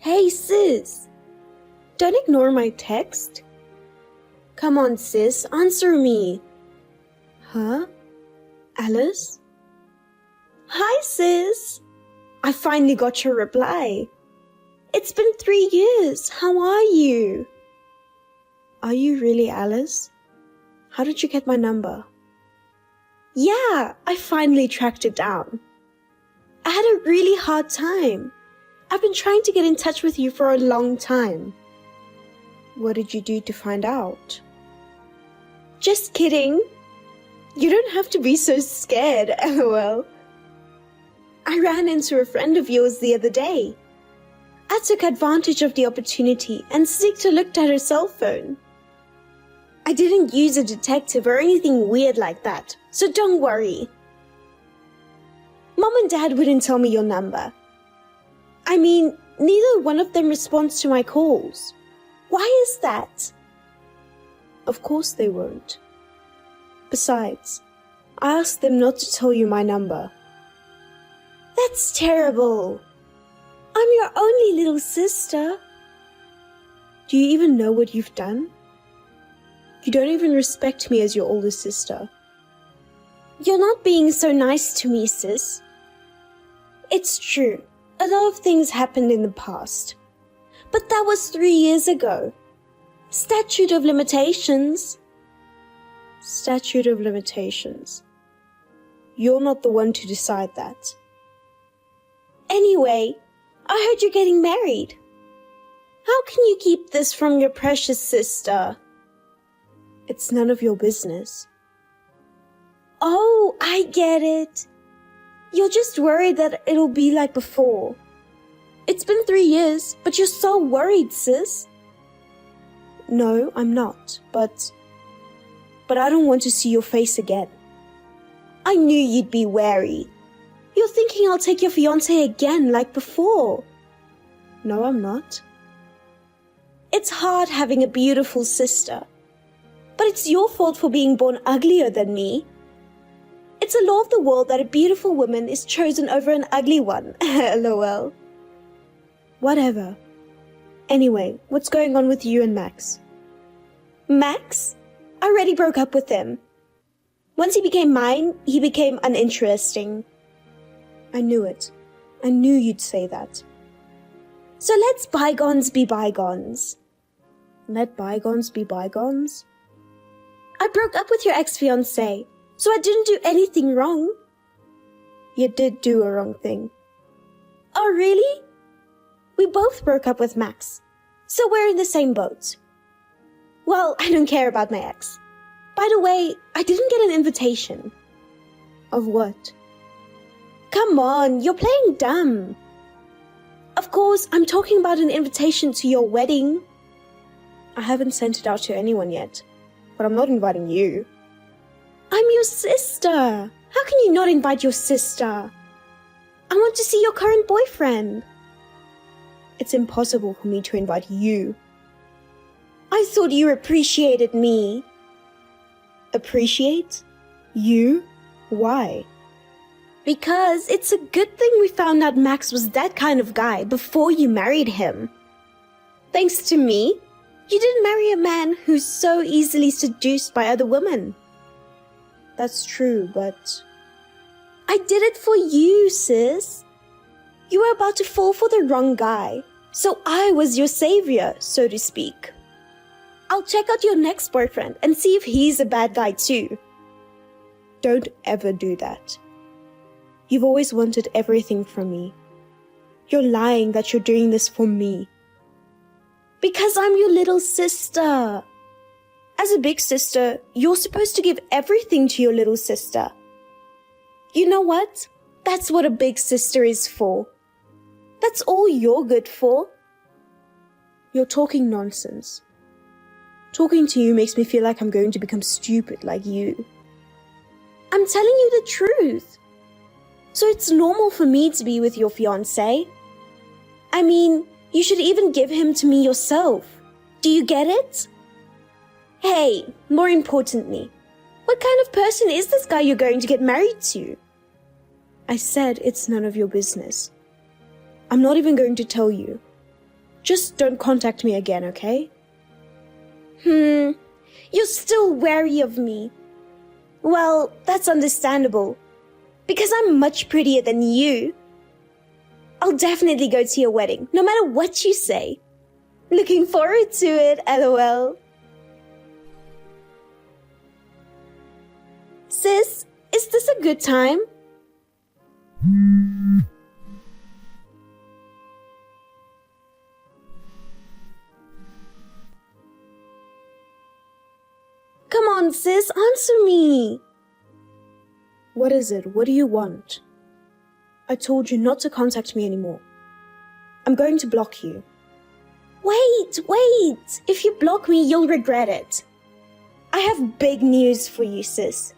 Hey sis, don't ignore my text. Come on sis, answer me. Huh? Alice? Hi sis, I finally got your reply. It's been 3 years, how are you? Are you really Alice? How did you get my number? Yeah, I finally tracked it down. I had a really hard time. I've been trying to get in touch with you for a long time. What did you do to find out? Just kidding. You don't have to be so scared, lol. I ran into a friend of yours the other day. I took advantage of the opportunity and sneaked a look at her cell phone. I didn't use a detective or anything weird like that, so don't worry. Mom and Dad wouldn't tell me your number. I mean, neither one of them responds to my calls. Why is that? Of course they won't. Besides, I asked them not to tell you my number. That's terrible. I'm your only little sister. Do you even know what you've done? You don't even respect me as your older sister. You're not being so nice to me, sis. It's true. A lot of things happened in the past. But that was 3 years ago. Statute of limitations. Statute of limitations. You're not the one to decide that. Anyway, I heard you're getting married. How can you keep this from your precious sister? It's none of your business. Oh, I get it. You're just worried that it'll be like before. It's been 3 years, but you're so worried, sis. No, I'm not, but I don't want to see your face again. I knew you'd be wary. You're thinking I'll take your fiancé again like before. No, I'm not. It's hard having a beautiful sister, but it's your fault for being born uglier than me. It's a law of the world that a beautiful woman is chosen over an ugly one. LOL. Whatever. Anyway, what's going on with you and Max? Max? I already broke up with him. Once he became mine, he became uninteresting. I knew it. I knew you'd say that. So let's bygones be bygones. Let bygones be bygones? I broke up with your ex-fiancé, so I didn't do anything wrong. You did do a wrong thing. Oh, really? We both broke up with Max, so we're in the same boat. Well, I don't care about my ex. By the way, I didn't get an invitation. Of what? Come on, you're playing dumb. Of course, I'm talking about an invitation to your wedding. I haven't sent it out to anyone yet, but I'm not inviting you. I'm your sister. How can you not invite your sister? I want to see your current boyfriend. It's impossible for me to invite you. I thought you appreciated me. Appreciate? You? Why? Because it's a good thing we found out Max was that kind of guy before you married him. Thanks to me, you didn't marry a man who's so easily seduced by other women. That's true, but I did it for you, sis. You were about to fall for the wrong guy, so I was your savior, so to speak. I'll check out your next boyfriend and see if he's a bad guy too. Don't ever do that. You've always wanted everything from me. You're lying that you're doing this for me. Because I'm your little sister. As a big sister, you're supposed to give everything to your little sister. You know what? That's what a big sister is for. That's all you're good for. You're talking nonsense. Talking to you makes me feel like I'm going to become stupid like you. I'm telling you the truth. So it's normal for me to be with your fiancé. I mean, you should even give him to me yourself. Do you get it? Hey, more importantly, what kind of person is this guy you're going to get married to? I said it's none of your business. I'm not even going to tell you. Just don't contact me again, okay? You're still wary of me. Well, that's understandable. Because I'm much prettier than you. I'll definitely go to your wedding, no matter what you say. Looking forward to it, LOL. Sis, is this a good time? Come on, sis, answer me. What is it? What do you want? I told you not to contact me anymore. I'm going to block you. Wait. If you block me, you'll regret it. I have big news for you, sis.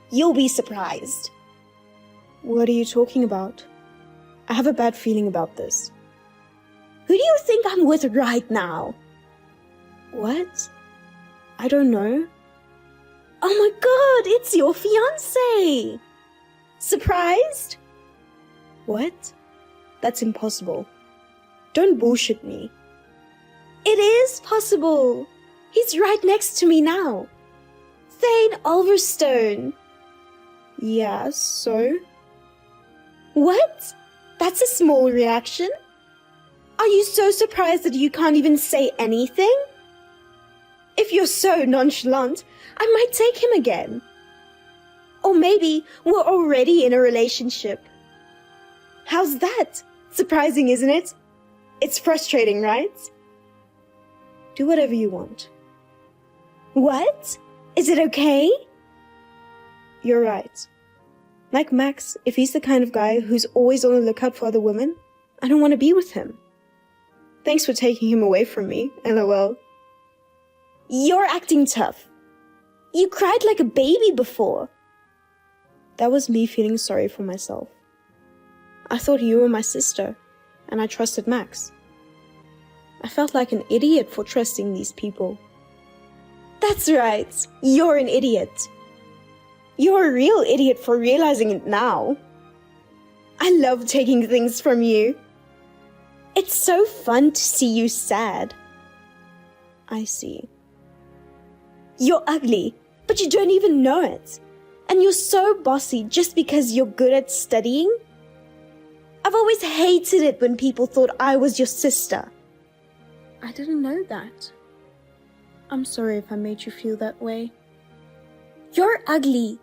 You'll be surprised. What are you talking about? I have a bad feeling about this. Who do you think I'm with right now? What? I don't know. Oh my god, it's your fiancé! Surprised? What? That's impossible. Don't bullshit me. It is possible. He's right next to me now. Thane Ulverstone. Yeah, so? What? That's a small reaction? Are you so surprised that you can't even say anything? If you're so nonchalant, I might take him again. Or maybe we're already in a relationship. How's that? Surprising, isn't it? It's frustrating, right? Do whatever you want. What? Is it okay? You're right. Like Max, if he's the kind of guy who's always on the lookout for other women, I don't want to be with him. Thanks for taking him away from me, LOL. You're acting tough. You cried like a baby before. That was me feeling sorry for myself. I thought you were my sister, and I trusted Max. I felt like an idiot for trusting these people. That's right, you're an idiot. You're a real idiot for realizing it now. I love taking things from you. It's so fun to see you sad. I see. You're ugly, but you don't even know it. And you're so bossy just because you're good at studying. I've always hated it when people thought I was your sister. I didn't know that. I'm sorry if I made you feel that way. You're ugly.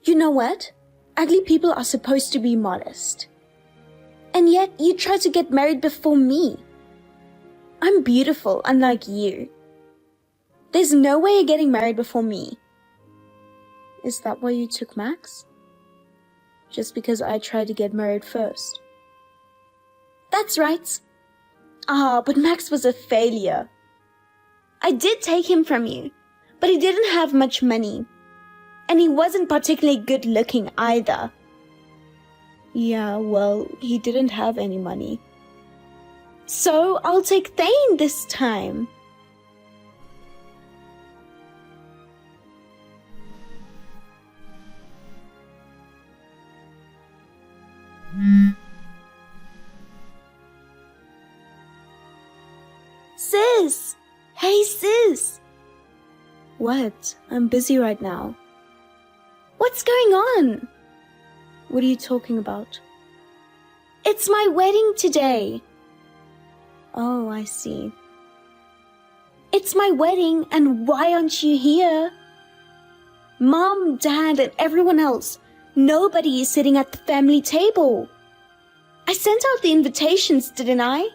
You know what? Ugly people are supposed to be modest. And yet you tried to get married before me. I'm beautiful, unlike you. There's no way you're getting married before me. Is that why you took Max? Just because I tried to get married first? That's right. But Max was a failure. I did take him from you, but he didn't have much money. And he wasn't particularly good looking either. Yeah, well, he didn't have any money. So I'll take Thane this time. Sis! Hey, sis! What? I'm busy right now. What's going on? What are you talking about? It's my wedding today. Oh, I see. It's my wedding, and why aren't you here? Mom, Dad, and everyone else, nobody is sitting at the family table. I sent out the invitations, didn't I?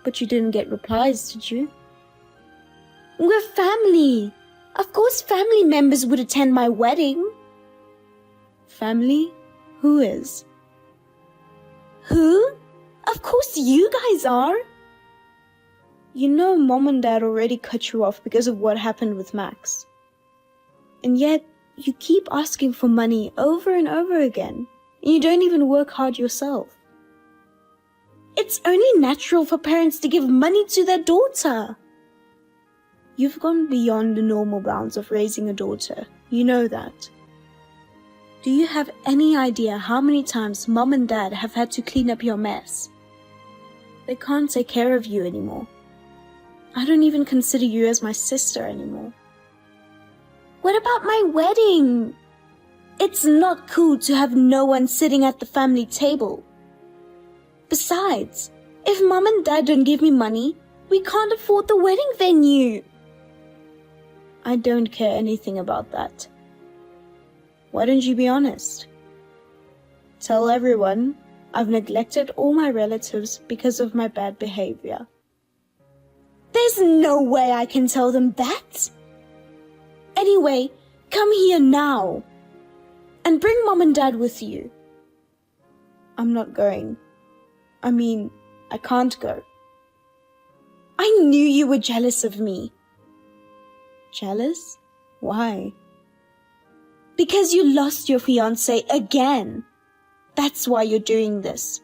But you didn't get replies, did you? We're family. Of course family members would attend my wedding. Family? Who is? Who? Of course you guys are. You know Mom and Dad already cut you off because of what happened with Max. And yet, you keep asking for money over and over again, and you don't even work hard yourself. It's only natural for parents to give money to their daughter. You've gone beyond the normal bounds of raising a daughter. You know that. Do you have any idea how many times Mom and Dad have had to clean up your mess? They can't take care of you anymore. I don't even consider you as my sister anymore. What about my wedding? It's not cool to have no one sitting at the family table. Besides, if Mom and Dad don't give me money, we can't afford the wedding venue. I don't care anything about that. Why don't you be honest? Tell everyone I've neglected all my relatives because of my bad behavior. There's no way I can tell them that. Anyway, come here now. And bring Mom and Dad with you. I'm not going. I can't go. I knew you were jealous of me. Jealous? Why? Because you lost your fiancé again. That's why you're doing this.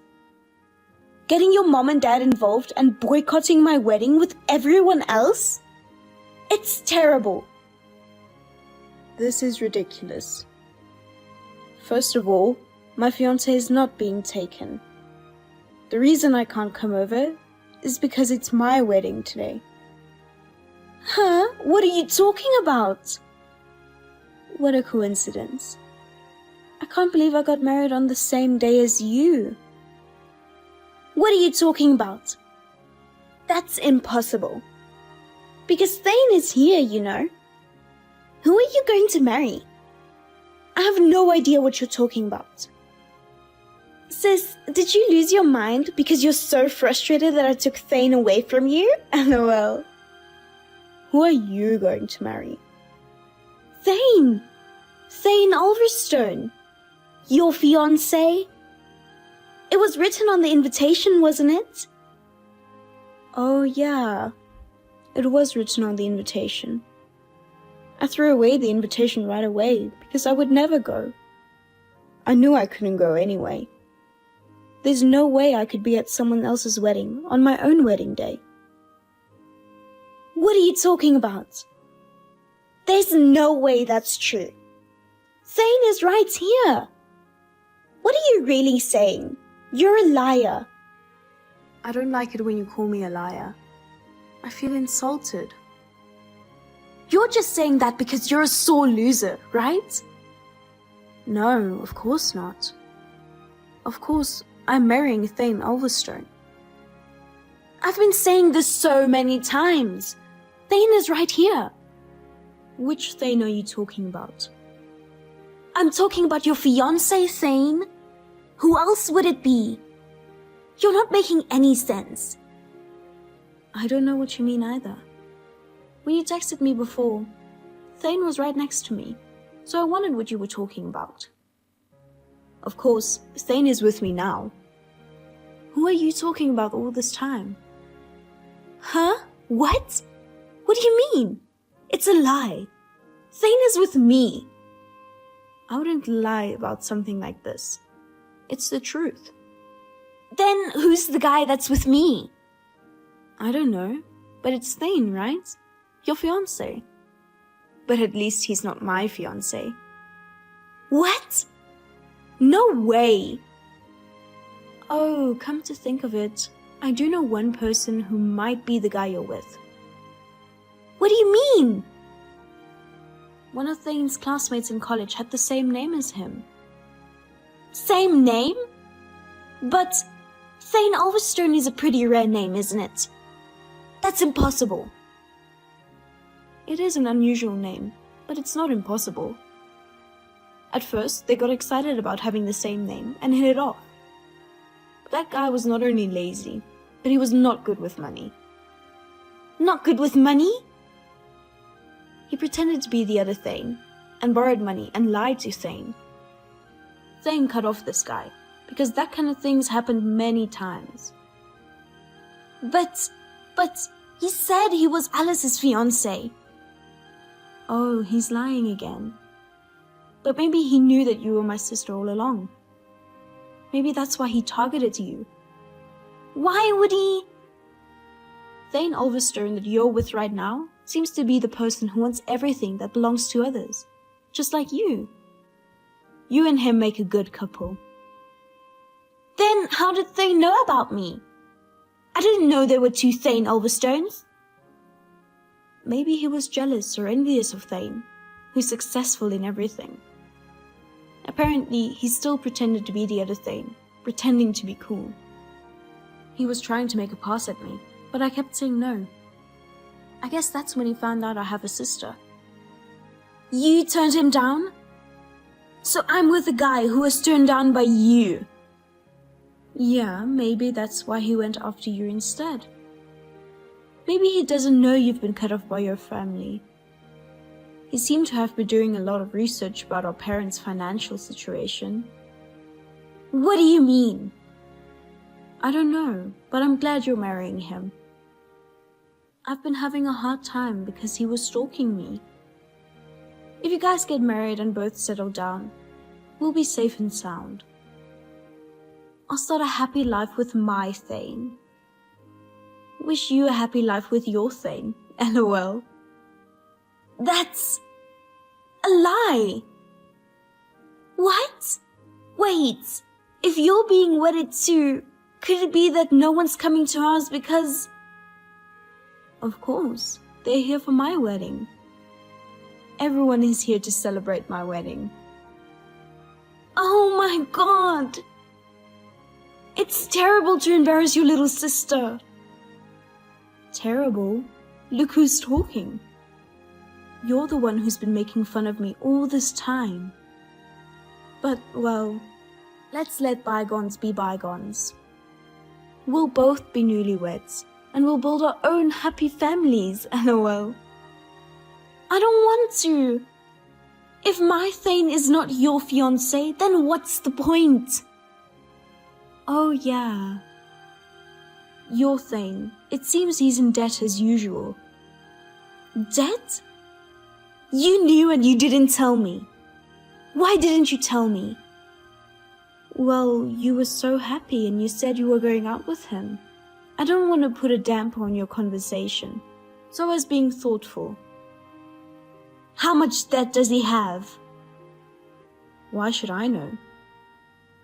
Getting your mom and dad involved and boycotting my wedding with everyone else? It's terrible. This is ridiculous. First of all, my fiancé is not being taken. The reason I can't come over is because it's my wedding today. Huh? What are you talking about? What a coincidence. I can't believe I got married on the same day as you. What are you talking about? That's impossible. Because Thane is here, you know. Who are you going to marry? I have no idea what you're talking about. Sis, did you lose your mind because you're so frustrated that I took Thane away from you? LOL. Who are you going to marry? Thane Ulverstone. Your fiancé? It was written on the invitation, wasn't it? Oh yeah, it was written on the invitation. I threw away the invitation right away because I would never go. I knew I couldn't go anyway. There's no way I could be at someone else's wedding on my own wedding day. What are you talking about? There's no way that's true. Thane is right here. What are you really saying? You're a liar. I don't like it when you call me a liar. I feel insulted. You're just saying that because you're a sore loser, right? No, of course not. Of course, I'm marrying Thane Ulverstone. I've been saying this so many times. Thane is right here. Which Thane are you talking about? I'm talking about your fiancé, Thane. Who else would it be? You're not making any sense. I don't know what you mean either. When you texted me before, Thane was right next to me, so I wondered what you were talking about. Of course, Thane is with me now. Who are you talking about all this time? Huh? What? What do you mean? It's a lie. Thane is with me. I wouldn't lie about something like this. It's the truth. Then who's the guy that's with me? I don't know, but it's Thane, right? Your fiancé. But at least he's not my fiancé. What? No way. Oh, come to think of it, I do know one person who might be the guy you're with. What do you mean? One of Thane's classmates in college had the same name as him. Same name? But Thane Ulverstone is a pretty rare name, isn't it? That's impossible. It is an unusual name, but it's not impossible. At first, they got excited about having the same name and hit it off. But that guy was not only lazy, but he was not good with money. Not good with money? He pretended to be the other Thane, and borrowed money and lied to Thane. Thane cut off this guy, because that kind of thing's happened many times. But he said he was Alice's fiancé. Oh, he's lying again. But maybe he knew that you were my sister all along. Maybe that's why he targeted you. Why would he? Thane Ulverstone that you're with right now seems to be the person who wants everything that belongs to others, just like you. You and him make a good couple. Then how did Thane know about me? I didn't know there were two Thane Ulverstones. Maybe he was jealous or envious of Thane, who's successful in everything. Apparently, he still pretended to be the other Thane, pretending to be cool. He was trying to make a pass at me, but I kept saying no. I guess that's when he found out I have a sister. You turned him down? So I'm with a guy who was turned down by you. Yeah, maybe that's why he went after you instead. Maybe he doesn't know you've been cut off by your family. He seemed to have been doing a lot of research about our parents' financial situation. What do you mean? I don't know, but I'm glad you're marrying him. I've been having a hard time because he was stalking me. If you guys get married and both settle down, we'll be safe and sound. I'll start a happy life with my Thane. Wish you a happy life with your Thane, LOL. That's a lie. What? Wait, if you're being wedded to, could it be that no one's coming to ours because... Of course, they're here for my wedding. Everyone is here to celebrate my wedding. Oh my god! It's terrible to embarrass your little sister. Terrible? Look who's talking. You're the one who's been making fun of me all this time. But, well, let's let bygones be bygones. We'll both be newlyweds, and we'll build our own happy families, LOL. I don't want to. If my Thane is not your fiancé, then what's the point? Oh yeah. Your Thane. It seems he's in debt as usual. Debt? You knew and you didn't tell me. Why didn't you tell me? Well, you were so happy and you said you were going out with him. I don't want to put a damper on your conversation, so I was being thoughtful. How much debt does he have? Why should I know?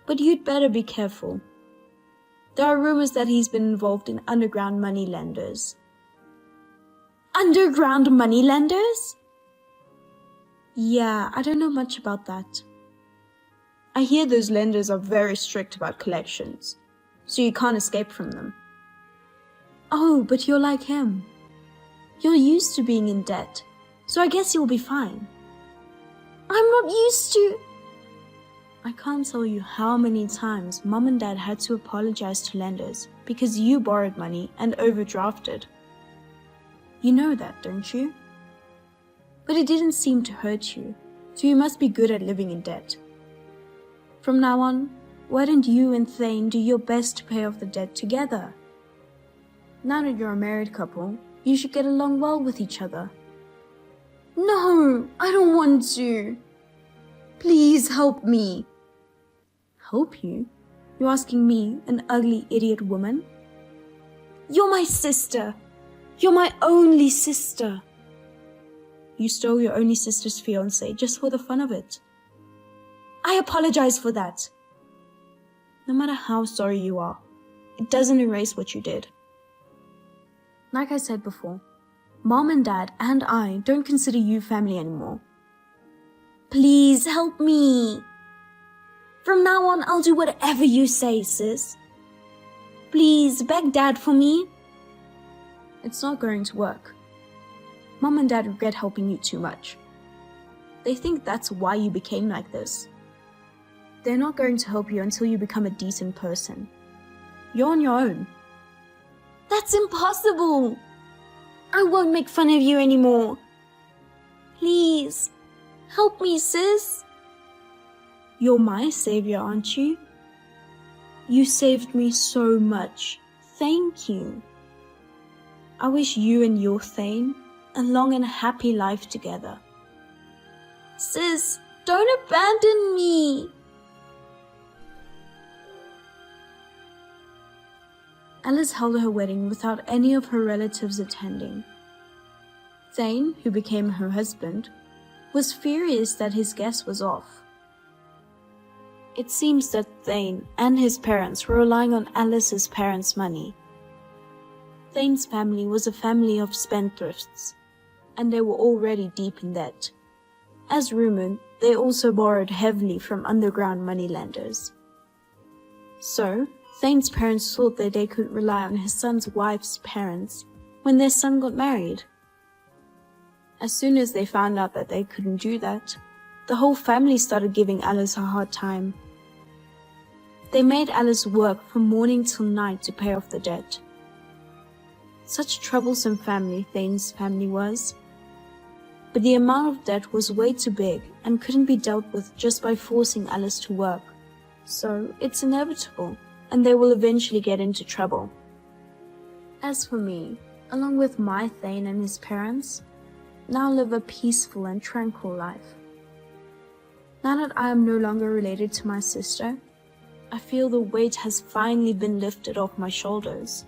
But you'd better be careful. There are rumors that he's been involved in underground money lenders. Underground money lenders? Yeah, I don't know much about that. I hear those lenders are very strict about collections, so you can't escape from them. Oh, but you're like him. You're used to being in debt, so I guess you'll be fine. I'm not used to... I can't tell you how many times Mom and Dad had to apologize to lenders because you borrowed money and overdrafted. You know that, don't you? But it didn't seem to hurt you, so you must be good at living in debt. From now on, why don't you and Thane do your best to pay off the debt together? Now that you're a married couple, you should get along well with each other. No, I don't want to. Please help me. Help you? You're asking me, an ugly idiot woman? You're my sister. You're my only sister. You stole your only sister's fiancé just for the fun of it. I apologize for that. No matter how sorry you are, it doesn't erase what you did. Like I said before, Mom and Dad and I don't consider you family anymore. Please help me. From now on, I'll do whatever you say, sis. Please, beg Dad for me. It's not going to work. Mom and Dad regret helping you too much. They think that's why you became like this. They're not going to help you until you become a decent person. You're on your own. That's impossible. I won't make fun of you anymore. Please, help me, sis. You're my savior, aren't you? You saved me so much. Thank you. I wish you and your Thane a long and happy life together. Sis, don't abandon me. Alice held her wedding without any of her relatives attending. Thane, who became her husband, was furious that his guest was off. It seems that Thane and his parents were relying on Alice's parents' money. Thane's family was a family of spendthrifts, and they were already deep in debt. As rumored, they also borrowed heavily from underground moneylenders. So, Thane's parents thought that they could rely on his son's wife's parents when their son got married. As soon as they found out that they couldn't do that, the whole family started giving Alice a hard time. They made Alice work from morning till night to pay off the debt. Such a troublesome family Thane's family was. But the amount of debt was way too big and couldn't be dealt with just by forcing Alice to work. So it's inevitable, and they will eventually get into trouble. As for me, along with my Thane and his parents, now live a peaceful and tranquil life. Now that I am no longer related to my sister, I feel the weight has finally been lifted off my shoulders.